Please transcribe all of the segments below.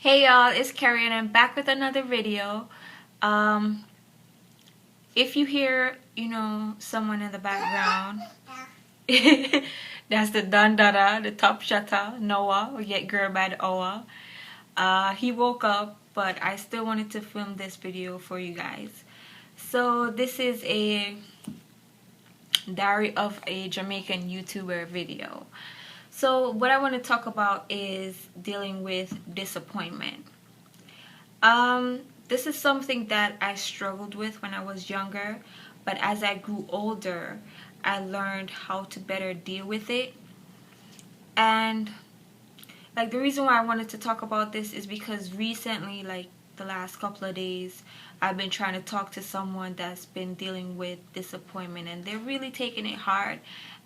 Hey y'all, it's Carrie and I'm back with another video. If you hear, someone in the background, that's the Dandada, the top shutter, Noah, or Get Girl by the Hour. He woke up, but I still wanted to film this video for you guys. So this is a Diary of a Jamaican YouTuber video. So what I want to talk about is dealing with disappointment. This is something that I struggled with when I was younger, but as I grew older, I learned how to better deal with it. And like the reason why I wanted to talk about this is because recently, like the last couple of days, I've been trying to talk to someone that's been dealing with disappointment and they're really taking it hard.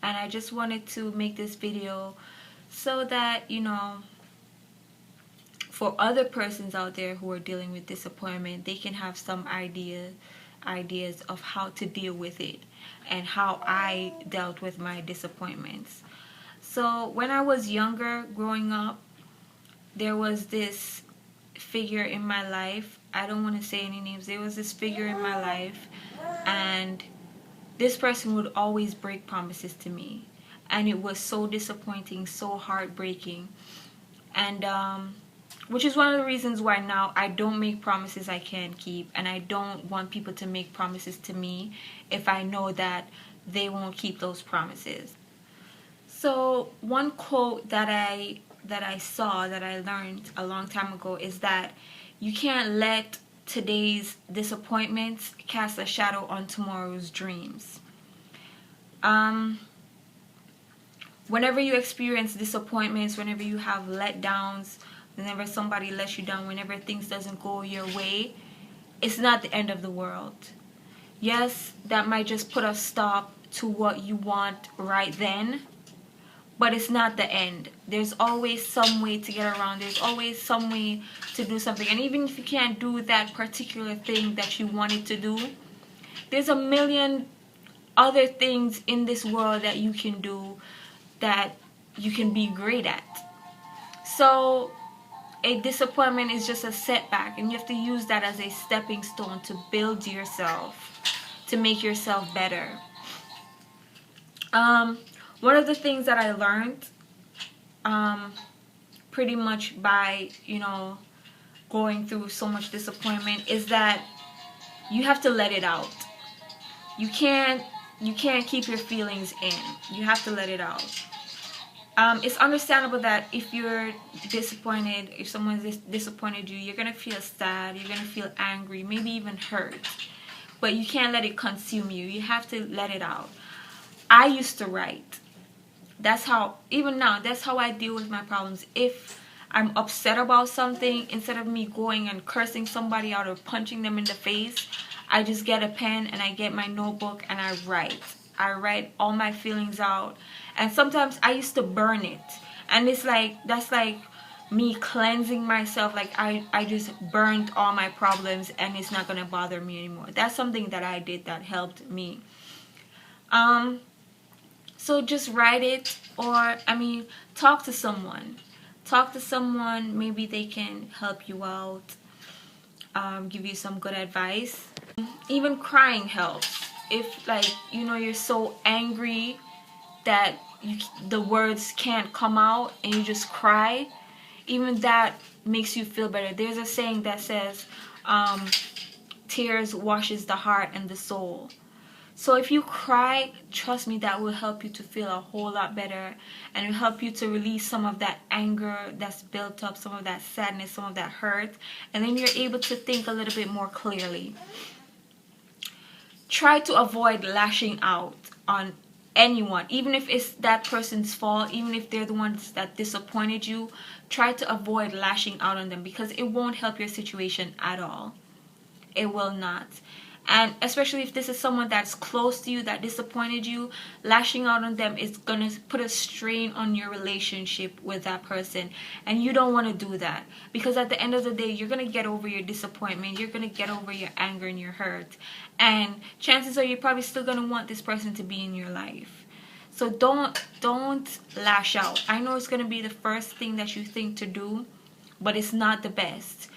And I just wanted to make this video so that, for other persons out there who are dealing with disappointment, they can have some ideas of how to deal with it and how I dealt with my disappointments. So when I was younger, growing up, there was this figure in my life. I don't want to say any names. There was this figure in my life, and this person would always break promises to me, and it was so disappointing, so heartbreaking. And which is one of the reasons why now I don't make promises I can't keep, and I don't want people to make promises to me if I know that they won't keep those promises. So one quote that I learned a long time ago is that you can't let today's disappointments cast a shadow on tomorrow's dreams. Whenever you experience disappointments, whenever you have letdowns, whenever somebody lets you down, whenever things doesn't go your way, it's not the end of the world. Yes, that might just put a stop to what you want right then, but it's not the end. There's always some way to get around. There's always some way to do something. And even if you can't do that particular thing that you wanted to do, there's a million other things in this world that you can do that you can be great at. So a disappointment is just a setback, and you have to use that as a stepping stone to build yourself, to make yourself better. One of the things that I learned pretty much by, going through so much disappointment is that you have to let it out. You can't keep your feelings in. You have to let it out. It's understandable that if you're disappointed, if someone's disappointed you, you're going to feel sad, you're going to feel angry, maybe even hurt. But you can't let it consume you. You have to let it out. I used to write. That's how, even now, that's how I deal with my problems. If I'm upset about something, instead of me going and cursing somebody out or punching them in the face, I just get a pen and I get my notebook and I write. I write all my feelings out. And sometimes I used to burn it. And it's like, that's like me cleansing myself. Like I just burned all my problems and it's not going to bother me anymore. That's something that I did that helped me. So just write it, or talk to someone. Talk to someone. Maybe they can help you out, give you some good advice. Even crying helps. If you're so angry that the words can't come out and you just cry, even that makes you feel better. There's a saying that says, tears washes the heart and the soul. So if you cry, trust me, that will help you to feel a whole lot better, and it will help you to release some of that anger that's built up, some of that sadness, some of that hurt, and then you're able to think a little bit more clearly. Try to avoid lashing out on anyone, even if it's that person's fault, even if they're the ones that disappointed you. Try to avoid lashing out on them, because it won't help your situation at all. It will not. And especially if this is someone that's close to you that disappointed you, lashing out on them is going to put a strain on your relationship with that person. And you don't want to do that, because at the end of the day, you're going to get over your disappointment. You're going to get over your anger and your hurt. And chances are you're probably still going to want this person to be in your life. So don't lash out. I know it's going to be the first thing that you think to do, but it's not the best.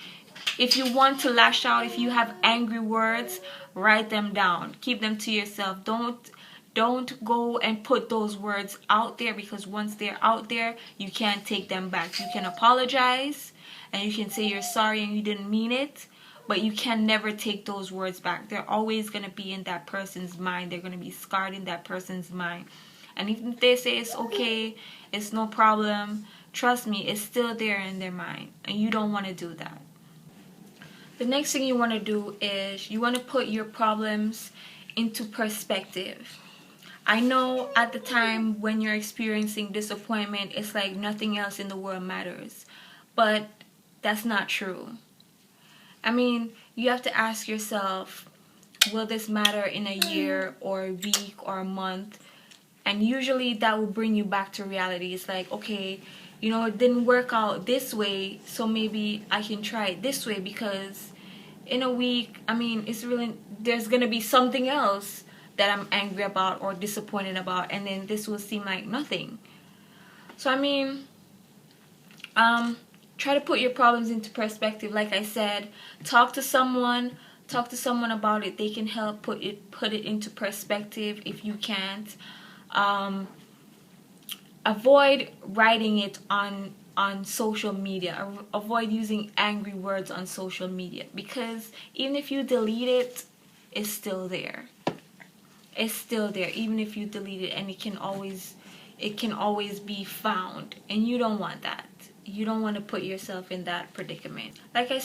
If you want to lash out, if you have angry words, write them down. Keep them to yourself. Don't go and put those words out there, because once they're out there, you can't take them back. You can apologize and you can say you're sorry and you didn't mean it, but you can never take those words back. They're always going to be in that person's mind. They're going to be scarred in that person's mind. And even if they say it's okay, it's no problem, trust me, it's still there in their mind. And you don't want to do that. The next thing you want to do is you want to put your problems into perspective. I know at the time when you're experiencing disappointment, it's like nothing else in the world matters. But that's not true. I mean, you have to ask yourself, will this matter in a year or a week or a month? And usually that will bring you back to reality. It's like, okay, you know, it didn't work out this way, so maybe I can try it this way, because in a week, I mean, it's really, there's going to be something else that I'm angry about or disappointed about, and then this will seem like nothing. So I mean, try to put your problems into perspective. Like I said, talk to someone about it. They can help put it into perspective if you can't. Avoid writing it on social media. Avoid using angry words on social media, because even if you delete it, it's still there. It's still there even if you delete it, and it can always be found, and you don't want that. You don't want to put yourself in that predicament. Like I